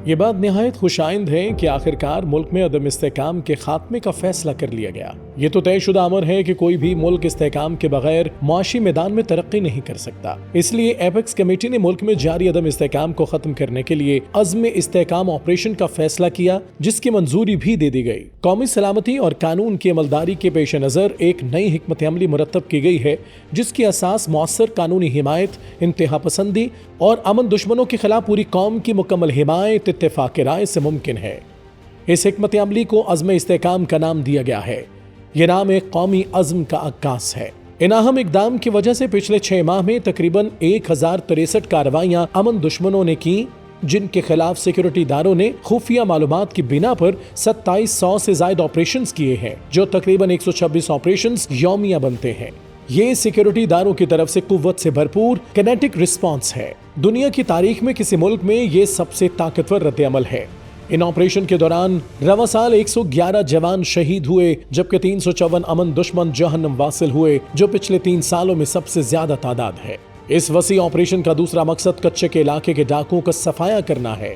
ये बात निहायत खुशाइंद है कि आखिरकार मुल्क में अदम इस्तेहकाम के खात्मे का फैसला कर लिया गया। ये तो तयशुदा अमर है कि कोई भी मुल्क इस्तेहकाम के बगैर मुआशी मैदान में तरक्की नहीं कर सकता। इसलिए एपेक्स कमेटी ने मुल्क में जारी अदम इस्तेहकाम को खत्म करने के लिए अज़्म इस्तेहकाम ऑपरेशन का फैसला किया, जिसकी मंजूरी भी दे दी गई। कौमी सलामती और कानून की अमलदारी के पेश नज़र एक नई हिकमत अमली मुरतब की गई है, जिसकी असास मौसर कानूनी हिमायत, इंतहा पसंदी और अमन दुश्मनों के खिलाफ पूरी कौम की मुकम्मल हिमायत इत्तेफाक राय से मुमकिन है। इस हिकमत अमली को अज़्म इस्तेहकाम का नाम दिया गया है। ये नाम एक कौमी अज़्म का अक्कास है। इन अहम इक़दाम की वजह से पिछले 6 माह में तकरीबन 1063 कार्रवाइयां अमन दुश्मनों ने की, जिनके खिलाफ सिक्योरिटी इदारों ने खुफिया मालूमात की बिना पर 2700 से ज्यादा ऑपरेशंस किए हैं, जो तकरीबन 126 ऑपरेशंस यौमिया बनते हैं। ये सिक्योरिटी इदारों की तरफ से कुव्वत से भरपूर किनेटिक रिस्पांस है। दुनिया की तारीख में किसी मुल्क में ये सबसे ताकतवर रद्द-ए-अमल है। इन ऑपरेशन के दौरान रवा साल 111 जवान शहीद हुए, जबकि 354 अमन दुश्मन जहन्नम वासिल हुए, जो पिछले 3 सालों में सबसे ज्यादा तादाद है। इस वसी ऑपरेशन का दूसरा मकसद कच्चे के इलाके के डाकुओं का सफाया करना है,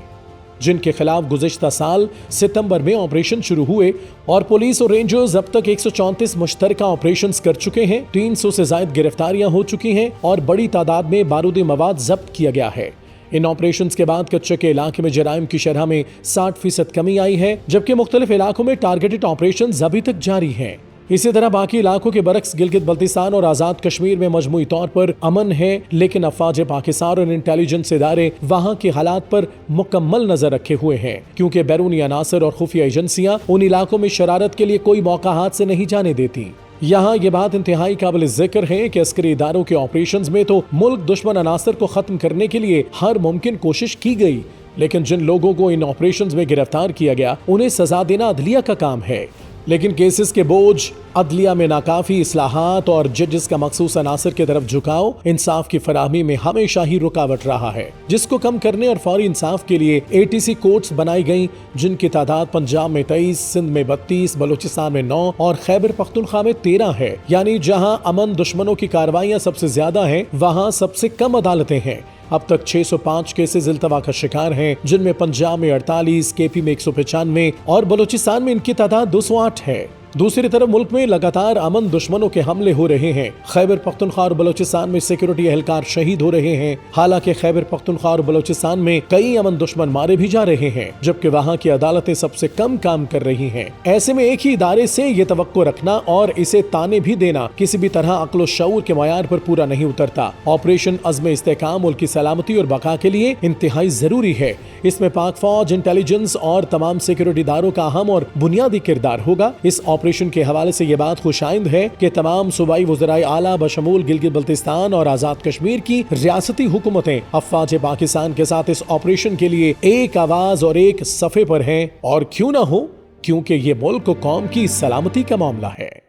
जिनके खिलाफ गुज़िश्ता साल सितंबर में ऑपरेशन शुरू हुए और पुलिस और रेंजर्स अब तक 134 मुश्तरका ऑपरेशंस कर चुके हैं। 300 से ज्यादा गिरफ्तारियां हो चुकी हैं और बड़ी तादाद में बारूदी मवाद जब्त किया गया है। इन ऑपरेशंस के बाद कच्चे के इलाके में जराइम की शरह में 60% कमी आई है, जबकि मुख्तलिफ इलाकों में टारगेटेड ऑपरेशंस अभी तक जारी हैं। इसी तरह बाकी इलाकों के बरक्स गिलगित बल्तिस्तान और आजाद कश्मीर में मजमूई तौर पर अमन है, लेकिन अफवाज पाकिस्तान और इंटेलिजेंस इदारे वहां के हालात पर मुकम्मल नजर रखे हुए हैं, क्योंकि बैरूनी अनासर और खुफिया एजेंसियां उन इलाकों में शरारत के लिए कोई मौका हाथ से नहीं जाने देती। यहाँ ये बात इंतहाई काबिल जिक्र है कि अस्करी इदारों के ऑपरेशंस में तो मुल्क दुश्मन अनासर को खत्म करने के लिए हर मुमकिन कोशिश की गई, लेकिन जिन लोगों को इन ऑपरेशंस में गिरफ्तार किया गया उन्हें सजा देना अदलिया का काम है। लेकिन केसेस के बोझ, अदलिया में नाकाफी इस्लाहात और जजेस का मखसूस अनासर की तरफ झुकाव इंसाफ की फराहमी में हमेशा ही रुकावट रहा है, जिसको कम करने और फौरी इंसाफ के लिए ATC कोर्ट्स बनाई गई, जिनकी तादाद पंजाब में 23, सिंध में 32, बलोचिस्तान में 9 और खैबर पख्तूनख्वा में 13 है। यानी जहां अमन दुश्मनों की कार्रवाइयां सबसे ज्यादा हैं, वहां सबसे कम अदालतें हैं। अब तक 605 केसेस इल्तवा का शिकार हैं, जिनमें पंजाब में 48, KP में 195 और बलोचिस्तान में इनकी तादाद 208 है। दूसरी तरफ मुल्क में लगातार अमन दुश्मनों के हमले हो रहे हैं। खैबर पख्तूनख्वा और बलोचिस्तान में सिक्योरिटी एहलकार शहीद हो रहे हैं। हालांकि खैबर पख्तूनख्वा और बलोचिस्तान में कई अमन दुश्मन मारे भी जा रहे हैं, जबकि वहां की अदालतें सबसे कम काम कर रही हैं। ऐसे में एक ही इदारे से ये तवक्को रखना और इसे ताने भी देना किसी भी तरह अक्ल शऊर के मयार पर पूरा नहीं उतरता। ऑपरेशन अज़्म इस्तेहकाम मुल्क की सलामती और बका के लिए इंतहाई जरूरी है। इसमें पाक फौज, इंटेलिजेंस और तमाम सिक्योरिटी इदारों का अहम और बुनियादी किरदार होगा। इस ऑपरेशन के हवाले से ये बात खुशाइंद है कि तमाम सूबाई वज़राए आला बशमूल गिलगित बल्तिस्तान और आजाद कश्मीर की रियासती हुकूमतें अफवाज पाकिस्तान के साथ इस ऑपरेशन के लिए एक आवाज और एक सफ़े पर हैं। और क्यों ना हो, क्योंकि ये मुल्क कौम की सलामती का मामला है।